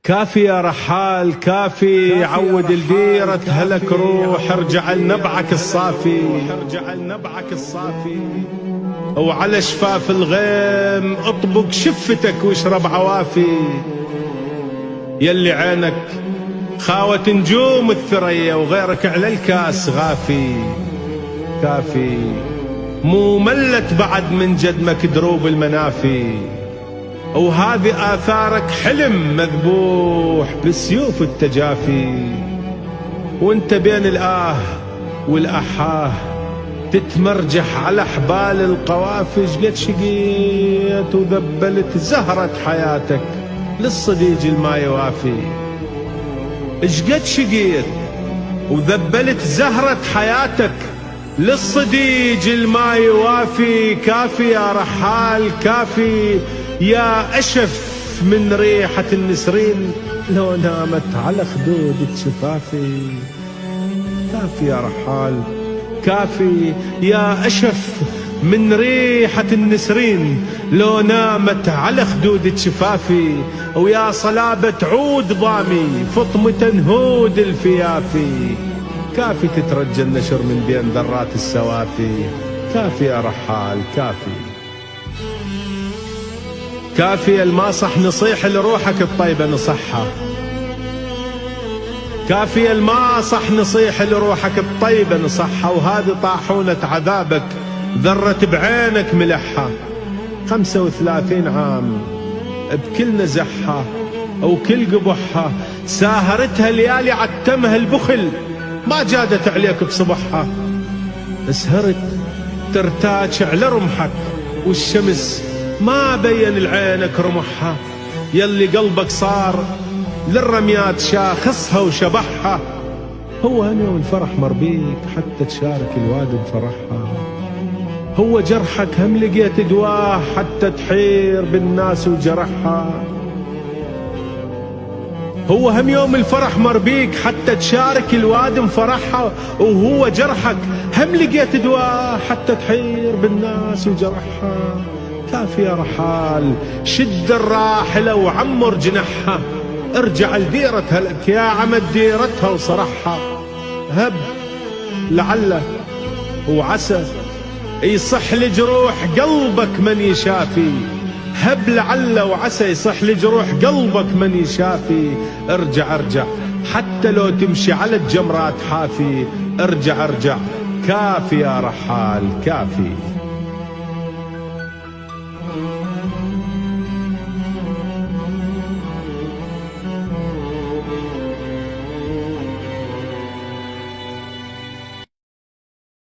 كافي يا رحال كافي، عود الديرة هلك روح، ارجع لنبعك الصافي، وعلى شفاف الغيم اطبق شفتك واشرب عوافي. يلي عينك خاوت نجوم الثريا وغيرك على الكاس غافي. كافي مو ملت بعد من جدمك دروب المنافي، وهذه آثارك حلم مذبوح بالسيوف التجافي. وانت بين الآه والأحاه تتمرجح على حبال القوافي. شقد شقيت وذبلت زهرة حياتك للصديج الما يوافي. شقد شقيت وذبلت زهرة حياتك للصديج الما يوافي. كافي يا رحال كافي، يا أشف من ريحة النسرين لو نامت على خدود شفافي. كافي يا رحال كافي، يا أشف من ريحة النسرين لو نامت على خدود شفافي. ويا صلابة عود ضامي فطمة نهود الفيافي. كافي تترجى النشر من بين ذرات السوافي. كافي يا رحال كافي. كافي الماصح نصيح لروحك الطيبة نصحها. كافي الماصح نصيح لروحك الطيبة نصحها. وهذه طاحونة عذابك ذرت بعينك ملحها. 35 عام بكل نزحها وكل قبحها، ساهرتها ليالي عتمها البخل ما جادت عليك بصبحها. سهرت ترتاج على رمحك والشمس ما بين لعينك رمحها. يلي قلبك صار للرميات شاخصها وشبحها. هو هم يوم الفرح مربيك حتى تشارك الواد بفرحها. هو جرحك هم لقيت دواه حتى تحير بالناس وجرحها. هو هم يوم الفرح مربيك حتى تشارك الواد بفرحها. وهو جرحك هم لقيت دواه حتى تحير بالناس وجرحها. كافي يا رحال شد الراحلة وعمر جنحها. ارجع لديرة هلك يا عمد ديرتها وصرحها. هب لعله وعسى يصح لجروح قلبك من يشافي. هب لعله وعسى يصح لجروح قلبك من يشافي. ارجع ارجع حتى لو تمشي على الجمرات حافي. ارجع ارجع كافي يا رحال كافي.